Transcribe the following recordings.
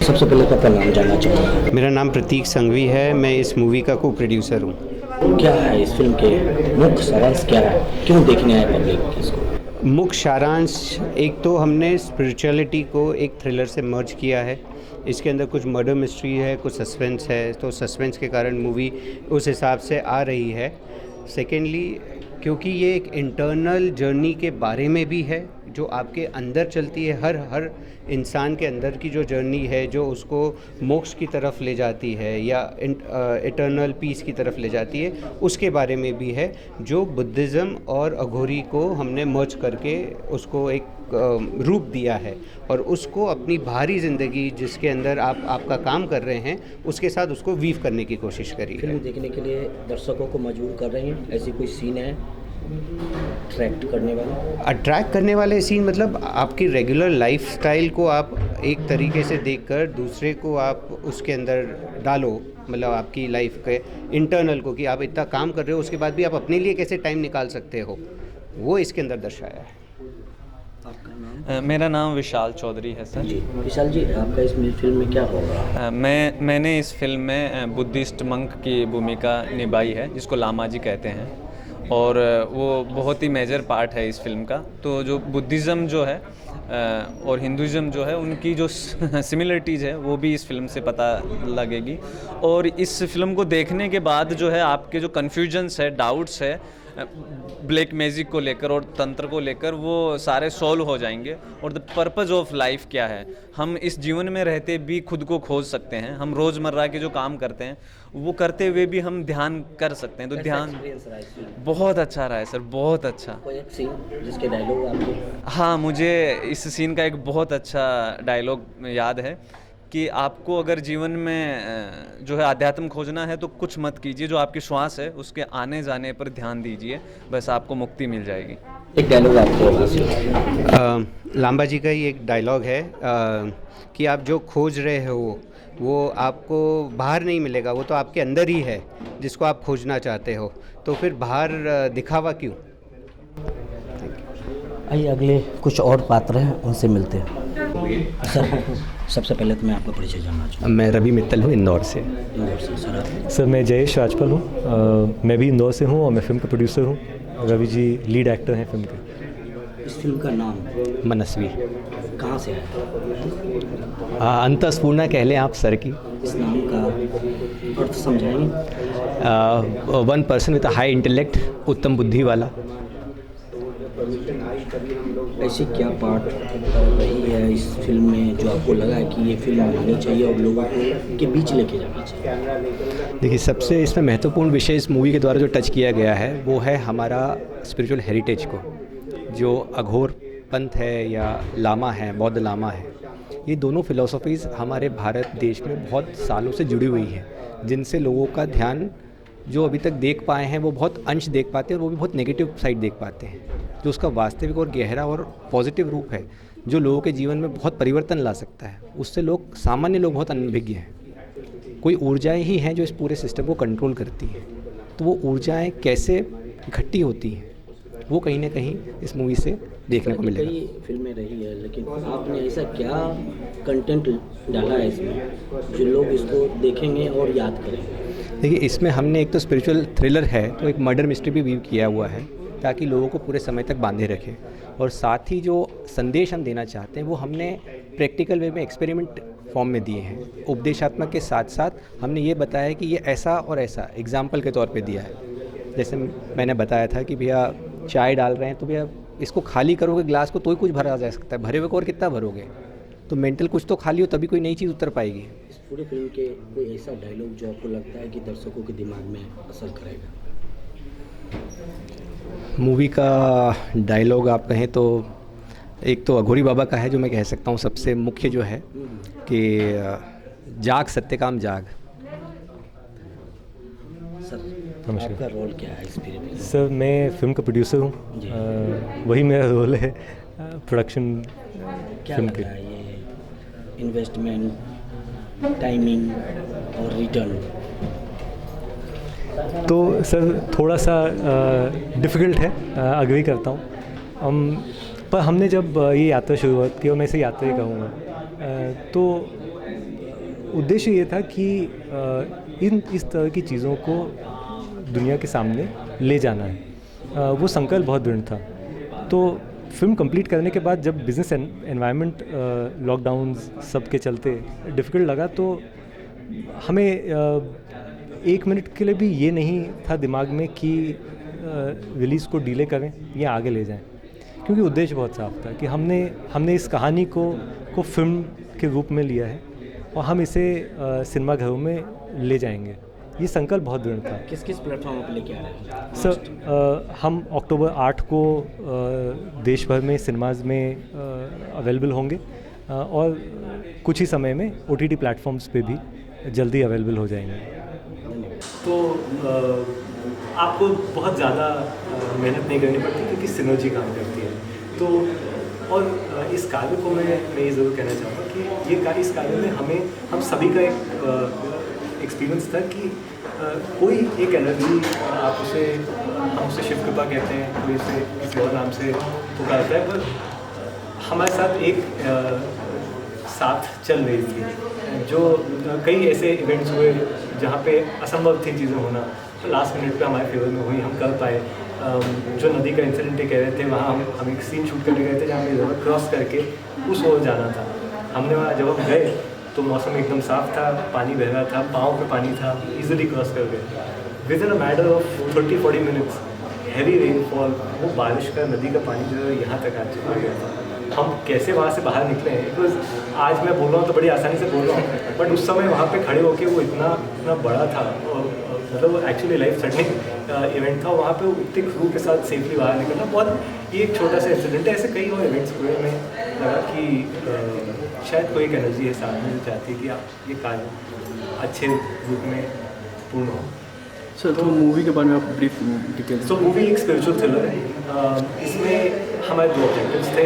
सबसे पहले तो आपका नाम जानना चाहूँगा। मेरा नाम प्रतीक संघवी है। मैं इस मूवी का को प्रोड्यूसर हूँ। क्या है इस फिल्म के मुख्य सारांश, क्या है, क्यों देखने आए पब्लिक इसको? मुख्य सारांश, एक तो हमने स्पिरिचुअलिटी को एक थ्रिलर से मर्ज किया है। इसके अंदर कुछ मर्डर मिस्ट्री है, कुछ सस्पेंस है, तो सस्पेंस के कारण मूवी उस हिसाब से आ रही है। सेकेंडली, क्योंकि ये एक इंटरनल जर्नी के बारे में भी है जो आपके अंदर चलती है, हर इंसान के अंदर की जो जर्नी है, जो उसको मोक्ष की तरफ ले जाती है या इटर्नल पीस की तरफ ले जाती है, उसके बारे में भी है, जो बुद्धिज़्म और अघोरी को हमने मर्ज करके उसको एक रूप दिया है और उसको अपनी बाहरी ज़िंदगी जिसके अंदर आप आपका काम कर रहे हैं उसके साथ उसको वीव करने की कोशिश करी है। फिल्म देखने के लिए दर्शकों को मजबूर कर रहे हैं, ऐसी कोई सीन है अट्रैक्ट करने वाले सीन, मतलब आपकी रेगुलर लाइफस्टाइल को आप एक तरीके से देखकर दूसरे को आप उसके अंदर डालो, मतलब आपकी लाइफ के इंटरनल को, कि आप इतना काम कर रहे हो उसके बाद भी आप अपने लिए कैसे टाइम निकाल सकते हो, वो इसके अंदर दर्शाया है। आपका नाम? मेरा नाम विशाल चौधरी है सर। जी विशाल जी, आपका इस फिल्म में क्या होगा? मैंने इस फिल्म में बुद्धिस्ट मंक की भूमिका निभाई है, जिसको लामा जी कहते हैं, और वो बहुत ही मेजर पार्ट है इस फिल्म का। तो जो बुद्धिज़्म जो है और हिंदुज़्म जो है, उनकी जो सिमिलरिटीज़ है वो भी इस फिल्म से पता लगेगी। और इस फिल्म को देखने के बाद जो है आपके जो कन्फ्यूजन्स है, डाउट्स है ब्लैक मैजिक को लेकर और तंत्र को लेकर, वो सारे सॉल्व हो जाएंगे। और द पर्पज़ ऑफ लाइफ क्या है, हम इस जीवन में रहते भी खुद को खोज सकते हैं। हम रोज़मर्रा के जो काम करते हैं वो करते हुए भी हम ध्यान कर सकते हैं। तो ध्यान बहुत अच्छा रहा है सर, बहुत अच्छा। कोई एक सीन जिसके डायलॉग आपको? हाँ, मुझे इस सीन का एक बहुत अच्छा डायलॉग याद है कि आपको अगर जीवन में जो है आध्यात्म खोजना है तो कुछ मत कीजिए, जो आपकी श्वास है उसके आने जाने पर ध्यान दीजिए, बस आपको मुक्ति मिल जाएगी। एक डायलॉग आपको? लांबा जी का ही एक डायलॉग है कि आप जो खोज रहे हो वो आपको बाहर नहीं मिलेगा, वो तो आपके अंदर ही है जिसको आप खोजना चाहते हो, तो फिर बाहर दिखावा क्यों। आइए अगले कुछ और पात्र हैं, उनसे मिलते हैं। सर, सबसे पहले तो मैं आपका परिचय जानना चाहूँगा। मैं रवि मित्तल हूँ, इंदौर से। इंदौर से। सर, मैं जयेश राजपाल हूँ, मैं भी इंदौर से हूँ और मैं फिल्म का प्रोड्यूसर हूँ। रवि जी लीड एक्टर हैं फिल्म के। इस फिल्म का नाम? मनस्वी। कहाँ से आया? अंतस्पूर्णा कह लें आप सर की। इस नाम का अर्थ समझाएंगे? One person with high intellect, उत्तम बुद्धि वाला। ऐसी क्या पार्ट रही है इस फिल्म में जो आपको लगा है कि ये फिल्म आनी चाहिए और लोगों को के बीच लेके जाना चाहिए? देखिए, सबसे इसमें महत्वपूर्ण विषय इस मूवी के द्वारा जो टच किया गया है वो है हमारा स्पिरिचुअल हेरिटेज को। जो अघोर पंथ है या लामा है, बौद्ध लामा है, ये दोनों फिलॉसफीज़ हमारे भारत देश में बहुत सालों से जुड़ी हुई हैं, जिनसे लोगों का ध्यान जो अभी तक देख पाए हैं वो बहुत अंश देख पाते हैं और वो भी बहुत नेगेटिव साइड देख पाते हैं। जो उसका वास्तविक और गहरा और पॉजिटिव रूप है जो लोगों के जीवन में बहुत परिवर्तन ला सकता है, उससे लोग, सामान्य लोग, बहुत अनभिज्ञ हैं। कोई ऊर्जाएं ही हैं जो इस पूरे सिस्टम को कंट्रोल करती हैं। तो वो ऊर्जाएं कैसे इकट्ठी होती हैं वो कहीं ना कहीं इस मूवी से देखने को मिलेगा। कई फिल्में रही है, लेकिन आपने ऐसा क्या कंटेंट डाला है इसमें जो लोग इसको देखेंगे और याद करेंगे? देखिए, इसमें हमने एक तो स्पिरिचुअल थ्रिलर है, तो एक मर्डर मिस्ट्री भी वीव किया हुआ है ताकि लोगों को पूरे समय तक बांधे रखे। और साथ ही जो संदेश हम देना चाहते हैं वो हमने प्रैक्टिकल वे में एक्सपेरिमेंट फॉर्म में दिए हैं। उपदेशात्मक के साथ साथ हमने ये बताया कि ये ऐसा और ऐसा एग्जाम्पल के तौर पे दिया है। जैसे मैंने बताया था कि भैया चाय डाल रहे हैं तो भैया इसको खाली करोगे ग्लास को तो ही कुछ भरा जा सकता है, भरे हुए को और कितना भरोगे, तो मेंटल कुछ तो खाली हो तभी कोई नई चीज़ उतर पाएगी। इस पूरी फिल्म के कोई ऐसा डायलॉग जो आपको लगता है कि दर्शकों के दिमाग में असर करेगा? मूवी का डायलॉग आप कहें तो एक तो अघोरी बाबा का है जो मैं कह सकता हूँ सबसे मुख्य, जो है कि जाग सत्यकाम जाग। सर, आपका रोल क्या है इस फिल्म में? सर, मैं फिल्म का प्रोड्यूसर हूँ, वही मेरा रोल है प्रोडक्शन क्या फिल्म लग के। रहा है ये इन्वेस्टमेंट, टाइमिंग और रिटर्न? तो सर थोड़ा सा डिफ़िकल्ट है, अग्री करता हूँ पर हमने जब ये यात्रा शुरुआत की, और मैं इसे यात्रा ही कहूँगा, तो उद्देश्य ये था कि इस तरह की चीज़ों को दुनिया के सामने ले जाना है। वो संकल्प बहुत दृढ़ था। तो फिल्म कंप्लीट करने के बाद जब बिज़नेस एनवायरनमेंट लॉकडाउन सब के चलते डिफ़िकल्ट लगा, तो हमें 1 मिनट के लिए भी ये नहीं था दिमाग में कि रिलीज़ को डिले करें या आगे ले जाएं, क्योंकि उद्देश्य बहुत साफ था कि हमने इस कहानी को फिल्म के रूप में लिया है और हम इसे सिनेमाघरों में ले जाएंगे। ये संकल्प बहुत दृढ़ था। किस किस प्लेटफॉर्म पर लेके आ रहे हैं सर, हम अक्टूबर 8 को देश भर में सिनेमाज में अवेलेबल होंगे और कुछ ही समय में OTT प्लेटफॉर्म्स पे भी जल्दी अवेलेबल हो जाएंगे। तो आपको बहुत ज़्यादा मेहनत नहीं करनी पड़ती क्योंकि सिनर्जी काम करती है। तो और इस कार्य को मैं ये ज़रूर कहना चाहूँगा कि इस कार्य में हम सभी का एक एक्सपीरियंस था कि कोई एक एनर्जी हम उसे शिव कृपा कहते हैं, कोई उसे किसी और नाम से पुकारता है, पर हमारे साथ एक साथ चल रही थी। जो कई ऐसे इवेंट्स हुए जहाँ पे असंभव थी चीज़ें होना, तो लास्ट मिनट पे हमारे फेवर में हुई, हम कर पाए। जो नदी का इंसिडेंट कह रहे थे, वहाँ हम एक सीन शूट करने गए थे जहाँ पे रिवर क्रॉस करके उस ओर जाना था। हमने वहाँ जब हम गए तो मौसम एकदम साफ था, पानी बह रहा था, पाँव पे पानी था, इजीली क्रॉस कर गए। With in a matter of 30-40 minutes heavy rainfall, वो बारिश का नदी का पानी जो है यहाँ तक आ चुका गया था। हम कैसे वहाँ से बाहर निकले हैं, बिकॉज आज मैं बोल रहा हूँ तो बड़ी आसानी से बोल रहा हूँ, बट उस समय वहाँ पे खड़े होके वो इतना बड़ा था और मतलब एक्चुअली लाइफ थ्रेटनिंग इवेंट था। वहाँ पे उतनी क्रू के साथ सेफली बाहर निकलना बहुत एक छोटा सा इंसिडेंट है। ऐसे कई और इवेंट्स हुए, हमें लगा कि शायद कोई एक एनर्जी है साथ में जो चाहती है कि आप ये कार्य अच्छे रूप में पूर्ण हो। सर, तो मूवी के बारे में आप ब्रीफ डिटेल। तो मूवी एक स्पिरिचुअल थ्रिलर है। इसमें हमारे 2 ऑब्जेक्टिव्स थे।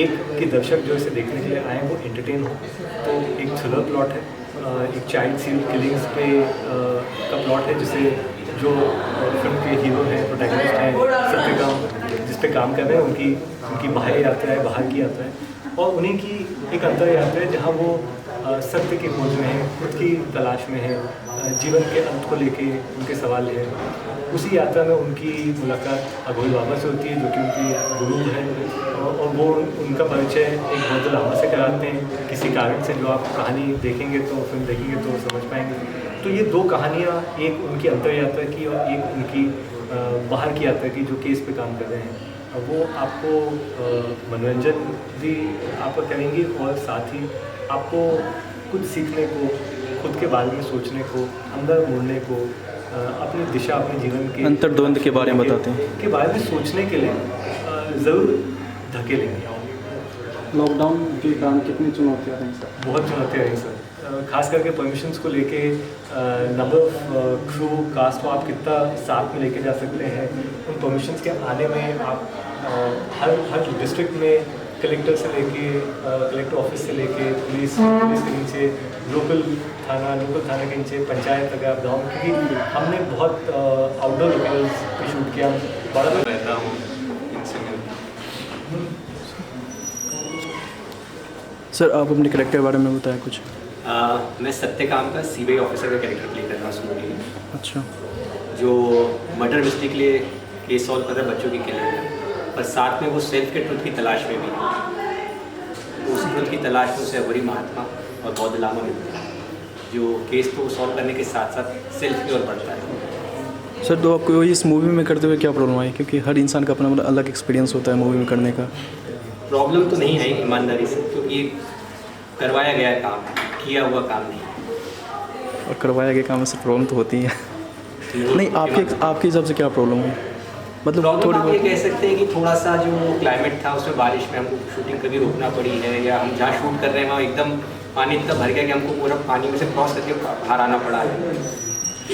एक कि दर्शक जो इसे देखने के लिए आए वो एंटरटेन हो, तो एक थ्रिलर प्लॉट है। एक चाइल्ड सीरियल किलिंग्स पे का प्लॉट है, जिसे जो फिल्म के हीरो हैं, प्रोटैगनिस्ट हैं, सत्यकाम जिस पे काम कर रहे हैं, उनकी बाहर यात्रा है, बाहर की यात्रा है, और उन्हीं की एक अंतर यात्रा है जहाँ वो सत्य की खोज में है, खुद की तलाश में है, जीवन के अंत को लेके उनके सवाल हैं। उसी यात्रा में उनकी मुलाकात अघोरी बाबा से होती है, जो कि उनकी गुरु है, और वो उनका परिचय एक बौद्ध लामा से कराते हैं किसी कारण से, जो आप कहानी देखेंगे तो फिल्म देखेंगे तो समझ पाएंगे। तो ये 2 कहानियाँ, एक उनकी अंतर यात्रा की और एक उनकी बाहर की यात्रा की, जो केस पे काम कर रहे हैं, वो आपको मनोरंजन भी आपको करेंगी और साथ ही आपको कुछ सीखने को, खुद के बारे में सोचने को, अंदर मुड़ने को, अपनी दिशा, अपने जीवन के अंतर्द्वंद के बारे में बताते हैं, के बारे में सोचने के लिए ज़रूर धकेलेंगे। लॉकडाउन के कारण कितनी चुनौतियाँ रही सर? बहुत चुनौतियाँ रही सर, खास करके परमिशंस को लेके, नंबर ऑफ क्रू कास्ट को आप कितना साथ में लेके जा सकते हैं, उन परमिशंस के आने में आप हर डिस्ट्रिक्ट में कलेक्टर से लेके, कलेक्टर ऑफिस से लेके, पुलिस के नीचे लोकल थाना के नीचे पंचायत तक आप गाँव, क्योंकि हमने बहुत आउटडोर लोकेशंस पे शूट किया। बड़ा रहता हूँ इनसे। सर, आप अपने कैरेक्टर के बारे में बताएं कुछ। मैं सत्यकाम का CBI ऑफिसर का कैरेक्टर प्ले कर रहा हूँ मूवी में, अच्छा। जो मर्डर मिस्ट्री के लिए केस सॉल्व कर रहा है, बच्चों की किलिंग है, पर साथ में वो सेल्फ के ट्रुथ की तलाश में भी है। उस ट्रुथ की तलाश में उसे अघोरी महात्मा और बौद्ध लामा मिलते हैं, जो केस को सॉल्व करने के साथ साथ सेल्फ की ओर बढ़ता है। सर, तो आपको इस मूवी में करते हुए क्या प्रॉब्लम आई? क्योंकि हर इंसान का अपना अलग एक्सपीरियंस होता है मूवी में करने का। प्रॉब्लम तो नहीं है ईमानदारी से, क्योंकि करवाया गया काम, किया हुआ काम नहीं। और करवाया गया काम से प्रॉब्लम तो होती है। नहीं, आपके हिसाब से क्या प्रॉब्लम है? मतलब थोड़ी आप ये कह सकते हैं कि थोड़ा सा जो क्लाइमेट था उसमें बारिश में हमको शूटिंग कभी रोकना पड़ी है, या हम जहाँ शूट कर रहे हैं वहाँ एकदम पानी इतना भर गया कि हमको पूरा पानी में से क्रॉस करके बाहर आना पड़ा है।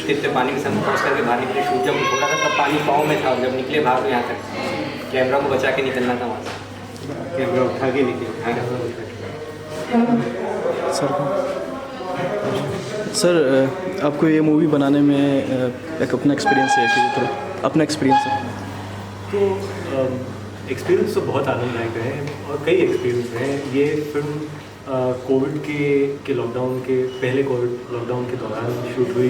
इतने पानी में से हम क्रॉस करके बाहर निकले, शूट जब हो रहा था तब पानी पाँव में था, और जब निकले बाहर तो यहाँ तक कैमरा को बचा के निकलना था वहाँ से, कैमरा उठा के निकले। सर, आपको ये मूवी बनाने में एक अपना एक्सपीरियंस है कि अपना एक्सपीरियंस है? तो एक्सपीरियंस तो बहुत आनंददायक है और कई एक्सपीरियंस हैं। ये फिल्म कोविड के लॉकडाउन के पहले कोविड लॉकडाउन के दौरान शूट हुई।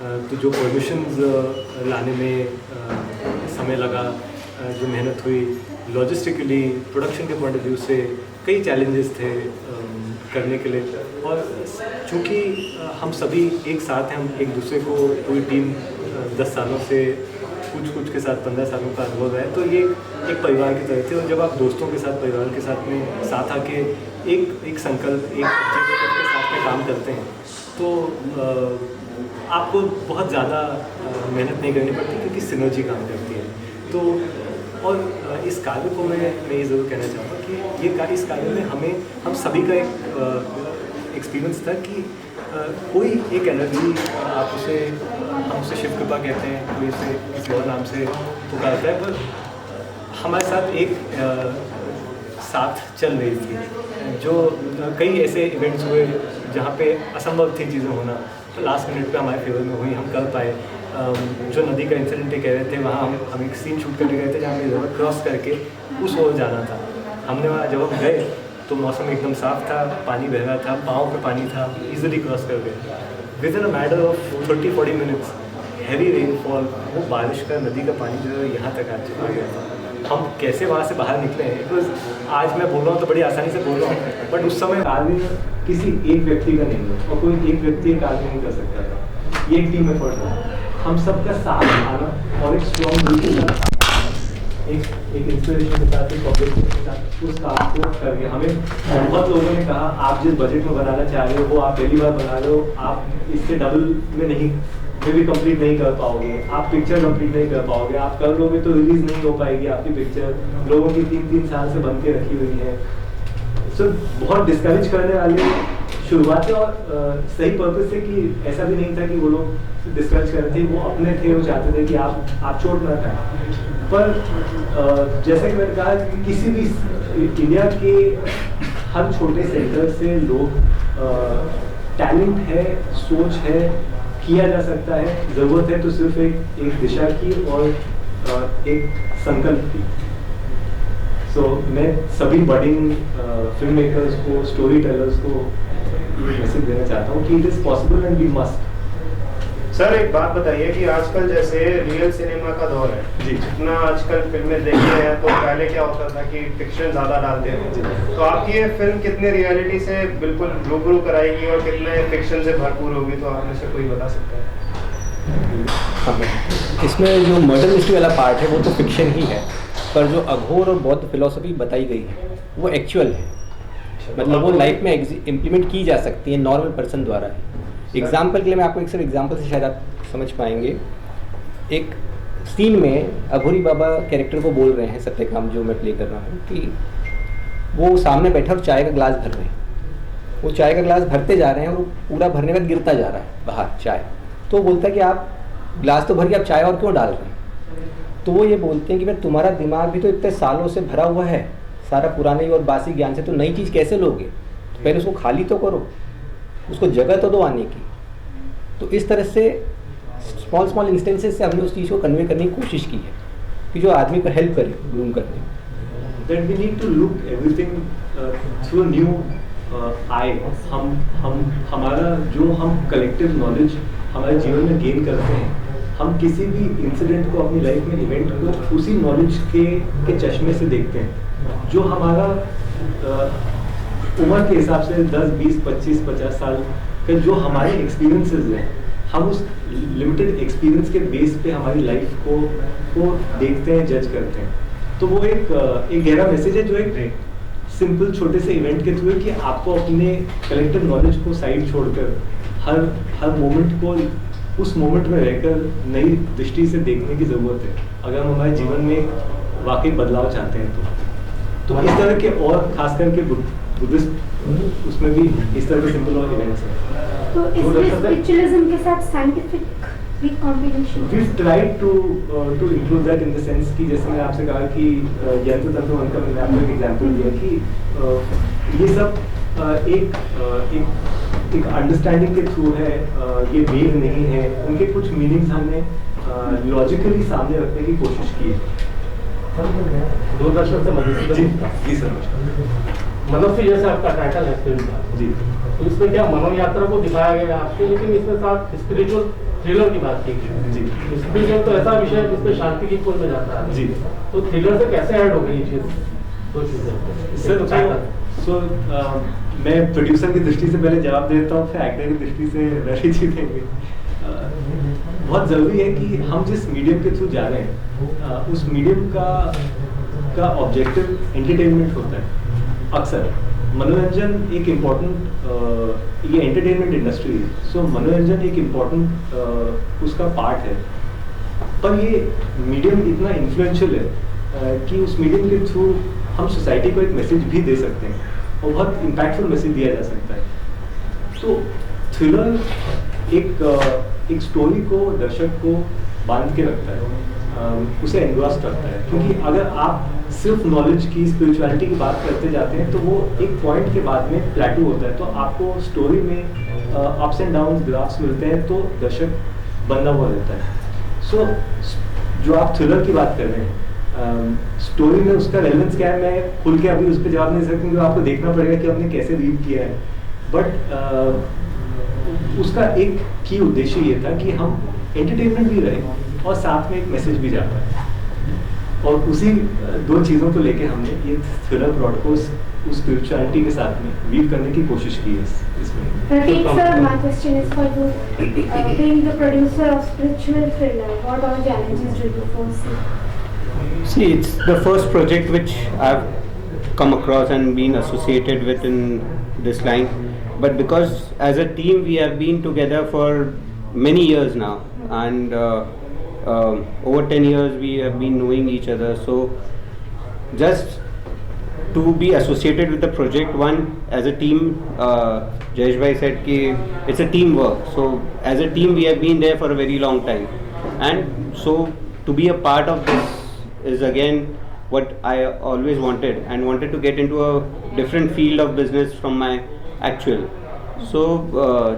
तो जो परमिशंस लाने में समय लगा, जो मेहनत हुई, लॉजिस्टिकली प्रोडक्शन के पॉइंट ऑफ व्यू से कई चैलेंजेस थे करने के लिए। और चूँकि हम सभी एक साथ हैं, हम एक दूसरे को पूरी टीम 10 सालों से कुछ के साथ 15 सालों का अनुभव है, तो ये एक परिवार की तरह थे। और जब आप दोस्तों के साथ, परिवार के साथ में साथ आके एक संकल्प, एक ऑब्जेक्टिव के साथ में काम करते हैं, तो आपको बहुत ज़्यादा मेहनत नहीं करनी पड़ती, क्योंकि सिनर्जी काम करती है। तो और इस कार्य को मैं ये ज़रूर कहना चाहता हूँ कि इस कार्य में हम सभी का एक एक्सपीरियंस था कि कोई एक एनर्जी, आप उसे, हम उसे शिव कृपा कहते हैं, कोई इसे किसी और नाम से पुकारता है, पर हमारे साथ एक साथ चल रही थी। जो कई ऐसे इवेंट्स हुए जहाँ पे असंभव थी चीज़ें होना, तो लास्ट मिनट पे हमारे फेवर में हुई, हम कर पाए। जो नदी का इंसिडेंट कह रहे थे, वहाँ हम एक सीन शूट करने गए थे जहाँ हमें रिवर क्रॉस करके उस ओर जाना था। हमने वहाँ जब हम गए तो मौसम एकदम साफ था, पानी बह रहा था, पाँव पे पानी था, इजीली क्रॉस कर गए। With in a matter of 30-40 minutes heavy rainfall, वो बारिश का, नदी का पानी जो है यहाँ तक आ गया था। हम कैसे वहाँ से बाहर निकले हैं, बिकॉज आज मैं बोल रहा हूँ तो बड़ी आसानी से बोल रहा हूँ, बट उस समय कार्य किसी एक व्यक्ति का नहीं है, और कोई एक व्यक्ति कार्य नहीं कर सकता था। ये एक टीम एफर्ट था, हम सबका साथ आना और एक स्ट्रॉन्ग ग्रुप के साथ, एक इंस्पिरेशन के साथ, एक ऑब्जेक्टिव के साथ उस काम को करके। हमें बहुत लोगों ने कहा, आप जिस बजट में बनाना चाह रहे हो वो आप पहली बार बना रहे हो, आप इससे डबल में नहीं भी कंप्लीट नहीं कर पाओगे, आप पिक्चर कंप्लीट नहीं कर पाओगे, आप कर लोगे तो रिलीज नहीं हो पाएगी आपकी पिक्चर, लोगों की 3-3 साल से बन के रखी हुई है। सो बहुत डिस्करेज करने वाले शुरुआत है, और सही पर्पस से कि ऐसा भी नहीं था कि वो लोग डिस्करेज कर रहे थे, वो अपने थे, वो चाहते थे कि आप चोट ना खाएं। पर जैसे कि मैंने कहा कि किसी भी इंडिया के हर छोटे सेंटर से लोग, टैलेंट है, सोच है, किया जा सकता है, ज़रूरत है तो सिर्फ एक दिशा की और एक संकल्प की। सो मैं सभी बडिंग फिल्म मेकर्स को, स्टोरी टेलर्स को ये मैसेज देना चाहता हूँ कि it is possible and we must. Sir एक बात बताइए कि आजकल जैसे रियल सिनेमा का दौर है जी, जितना आजकल फिल्में देखते हैं, तो पहले क्या होता था कि फिक्शन ज़्यादा डालते थे, तो आपकी ये फिल्म कितने रियलिटी से बिल्कुल रूबरू कराएगी और कितने फिक्शन से भरपूर होगी, तो आप में से कोई बता सकता है? इसमें जो मर्डर मिस्ट्री वाला पार्ट है वो तो फिक्शन ही है, पर जो अघोर और बौद्ध फिलॉसफी बताई गई है वो एक्चुअल है, मतलब वो लाइफ में इम्प्लीमेंट की जा सकती है नॉर्मल पर्सन द्वारा। एग्जाम्पल के लिए मैं आपको एक सिर्फ एग्जाम्पल से शायद आप समझ पाएंगे। एक सीन में अघोरी बाबा कैरेक्टर को बोल रहे हैं, सत्यकाम जो मैं प्ले कर रहा हूँ, कि वो सामने बैठा और चाय का ग्लास भर रहे हैं। वो चाय का ग्लास भरते जा रहे हैं और वो पूरा भरने में गिरता जा रहा है बाहर चाय। तो वो बोलता है कि आप ग्लास तो भर के आप चाय और क्यों डाल रहे हैं? तो वो ये बोलते हैं कि भाई तुम्हारा दिमाग भी तो इतने सालों से भरा हुआ है सारा पुराने और बासी ज्ञान से, तो नई चीज़ कैसे लोगे? तो पहले उसको खाली तो करो, उसको जगह तो दो आने की। तो इस तरह से स्मॉल इंस्टेंसेस से हमने उस चीज़ को कन्वे करने की कोशिश की है कि जो आदमी को हेल्प करे ग्रूम करने में। That we need to look everything through a new eye. हमारा जो हम कलेक्टिव नॉलेज हमारे जीवन में गेन करते हैं, हम किसी भी इंसिडेंट को, अपनी लाइफ में इवेंट को उसी नॉलेज के चश्मे से देखते हैं। जो हमारा उम्र के हिसाब से 10, 20, 25, 50 साल के जो हमारे एक्सपीरियंसेस हैं, हम उस लिमिटेड एक्सपीरियंस के बेस पे हमारी लाइफ को देखते हैं, जज करते हैं। तो वो एक गहरा मैसेज है जो एक सिंपल छोटे से इवेंट के थ्रू है कि आपको अपने कलेक्टिव नॉलेज को साइड छोड़कर हर मोमेंट को उस मोमेंट में रहकर नई दृष्टि से देखने की ज़रूरत है, अगर हम हमारे जीवन में वाकई बदलाव चाहते हैं। तो इस तरह के, और खास करके बुद्धिस्ट उसमें भी इस तरह के सिंपल और इवेंट्स हैं। तो इसमें स्पिरिचुअलिज्म के साथ साइंटिफिक भी combination. We tried to include that in the sense कि जैसे मैंने आपसे कहा कि यंत्र तंत्र मंत्र का मैंने आपको एक एग्जांपल दिया कि ये सब एक अंडरस्टैंडिंग के थ्रू है, ये वेद नहीं है। उनके कुछ मीनिंग्स हमने लॉजिकली सामने रखने की कोशिश की है। दूरदर्शन से जी सर। मनोसी जैसे आपका टाइटल है फिल्म का जी तो इसमें क्या मनोयात्रा को दिखाया गया है आपके, लेकिन इसमें साथ स्पिरिचुअल थ्रिलर की बात की गई। जी स्पिरिचुअल तो ऐसा विषय है जिसमें शांति की खोज में जाता है जी तो थ्रिलर से कैसे ऐड हो गई ये चीज, दो चीजें सर सो मैं प्रोड्यूसर की दृष्टि से पहले जवाब देता हूँ, फिर एक्टर की दृष्टि से रवि जी देंगे। बहुत ज़रूरी है कि हम जिस मीडियम के थ्रू जा रहे हैं उस मीडियम का ऑब्जेक्टिव एंटरटेनमेंट होता है। अक्सर मनोरंजन एक इम्पॉर्टेंट, ये एंटरटेनमेंट इंडस्ट्री है, सो मनोरंजन एक इम्पॉर्टेंट उसका पार्ट है, पर ये मीडियम इतना इन्फ्लुएंशियल है कि उस मीडियम के थ्रू हम सोसाइटी को एक मैसेज भी दे सकते हैं और बहुत इम्पैक्टफुल मैसेज दिया जा सकता है। तो थ्रिलर एक स्टोरी को दर्शक को बांध के रखता है, उसे एनग्रॉस करता है, क्योंकि अगर आप सिर्फ नॉलेज की स्पिरिचुअलिटी की बात करते जाते हैं तो वो एक पॉइंट के बाद में प्लेटू होता है, तो आपको स्टोरी में अप्स एंड डाउन ग्राफ्स मिलते हैं तो दर्शक बंधा हुआ रहता है। सो जो आप थ्रिलर की बात कर रहे हैं, स्टोरी में उसका रेलेवेंस क्या है, मैं खुल के अभी उस पर जवाब नहीं सकती, क्योंकि आपको देखना पड़ेगा कि हमने कैसे रीड किया है, बट उसका एक की उद्देश्य ये था कि हम एंटरटेनमेंट भी रहे और साथ में एक मैसेज भी जाता है, और उसी दो चीज़ों को लेके हमने ये थ्रिलर प्लॉट को उस स्पिरिचुअलिटी के साथ में वीव करने की कोशिश की है इसमें। Prateek sir, my question is for you. Being the producer of spiritual thriller, what all challenges do you foresee? See, it's the first project which I've come across and been associated with in this line. But because as a team we have been together for many years now, and over 10 years we have been knowing each other. So just to be associated with the project, one as a team, Jayesh bhai said ki it's a teamwork. So as a team we have been there for a very long time, and so to be a part of this is again what I always wanted to get into a different field of business from my actual. So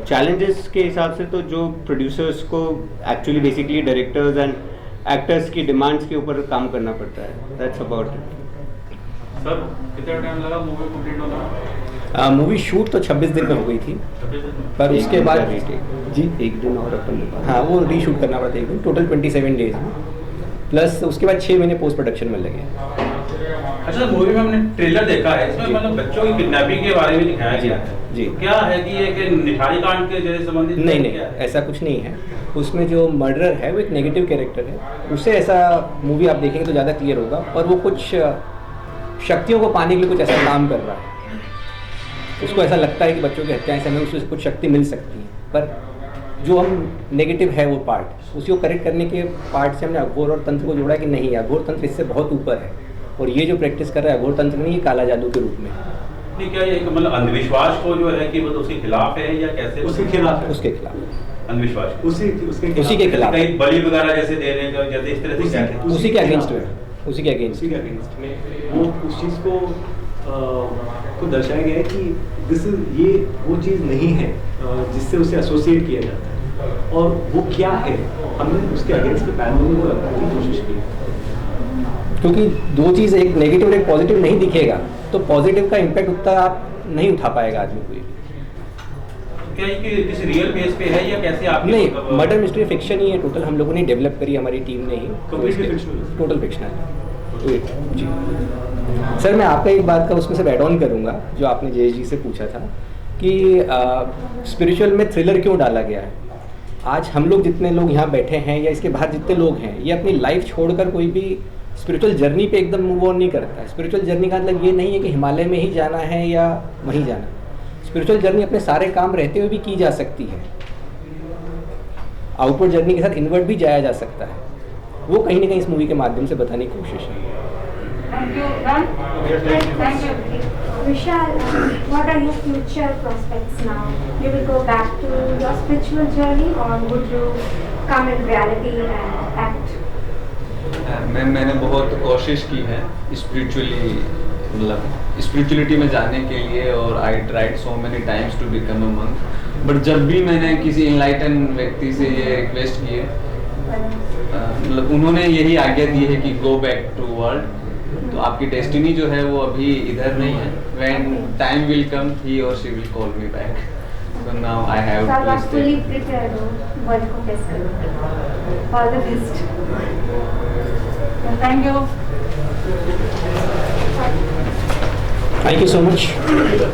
challenges के हिसाब से तो जो producers को actually basically directors and actors की demands के ऊपर काम करना पड़ता है. That's about it. सर कितना टाइम लगा मूवी कंप्लीट होना? मूवी शूट तो 26 दिन में हो गई थी, पर उसके बाद जी एक दिन और अपन ने हाँ वो रीशूट करना पड़ा था एक दिन, टोटल 27 डेज प्लस उसके बाद 6 महीने पोस्ट प्रोडक्शन में लगे। अच्छा, मूवी में हमने ट्रेलर देखा है, इसमें मतलब बच्चों की किडनैपिंग के बारे में दिखाया गया है जी। क्या है कि ये कि निठारी कांड के जैसे संबंधित नहीं ऐसा कुछ नहीं है, उसमें जो मर्डरर है वो एक नेगेटिव कैरेक्टर है, उससे ऐसा मूवी आप देखेंगे तो ज़्यादा क्लियर होगा, और वो कुछ शक्तियों को पाने के लिए कुछ ऐसा काम कर रहा है, उसको ऐसा लगता है कि बच्चों की हत्याएं से हमें उससे कुछ शक्ति मिल सकती है, पर जो हम नेगेटिव है वो पार्ट, उसी को करेक्ट करने के पार्ट से हमने अघोर और तंत्र को जोड़ा कि नहीं, अघोर तंत्र इससे बहुत ऊपर है, और ये जो प्रैक्टिस कर रहा है अघोर तंत्र नहीं, ये काला जादू के रूप में। नहीं, क्या ये मतलब अंधविश्वास को जो है कि वो उसके खिलाफ है या कैसे? उसके खिलाफ है, उसके खिलाफ अंधविश्वास उसी के खिलाफ कई बलि वगैरह जैसे दे रहे हैं, जैसे इस तरह से क्या है? उसी के अगेंस्ट में, उसी के अगेंस्ट में वो उस चीज़ को दर्शाया गया है कि दिस इज ये वो चीज़ नहीं है जिससे उसे एसोसिएट किया जाता है, और वो क्या है हमने उसके अगेंस्ट के पैनल को रखने की कोशिश की, क्योंकि दो चीज़ एक नेगेटिव और एक पॉजिटिव नहीं दिखेगा तो पॉजिटिव का इम्पैक्ट उतना आप नहीं उठा पाएगा आदमी कोई। क्या ये कि किसी रियल बेस पे है या कैसे आप? नहीं, मर्डर मिस्ट्री फिक्शन ही है टोटल, हम लोगों ने डेवलप करी हमारी टीम ने ही, टोटल फिक्शनल जी। सर मैं आपका एक बात का उसमें से ऐड ऑन करूँगा जो आपने जयेश जी से पूछा था कि स्पिरिचुअल में थ्रिलर क्यों डाला गया है। आज हम लोग जितने लोग यहाँ बैठे हैं या इसके बाहर जितने लोग हैं, ये अपनी लाइफ छोड़कर कोई भी स्पिरिचुअल जर्नी पे एकदम मूव ऑन नहीं करता है। स्पिरिचुअल जर्नी का मतलब ये नहीं है कि हिमालय में ही जाना है या वहीं जाना है। स्पिरिचुअल जर्नी अपने सारे काम रहते हुए भी की जा सकती है, आउटवर्ड जर्नी के साथ इनवर्ड भी जाया जा सकता है, वो कहीं ना कहीं इस मूवी के माध्यम से बताने की कोशिश है। Vishal, what are your future prospects now? You will go back to your spiritual journey or would you come in reality and act? मैंने बहुत कोशिश की है स्पिरिचुअली, मतलब स्पिरिचुअलिटी में जाने के लिए, और I tried so many times to become a monk, but जब भी मैंने किसी इनलाइटन व्यक्ति से ये रिक्वेस्ट की है, मतलब उन्होंने यही आज्ञा दी है कि गो बैक टू वर्ल्ड तो आपकी डेस्टिनी जो है वो अभी इधर नहीं है. When time will come, he or she will call me back. So now I have So to आप stay. fully prepared हो वर्ल्ड को फेस करो. All the best. Thank you. Thank you so much.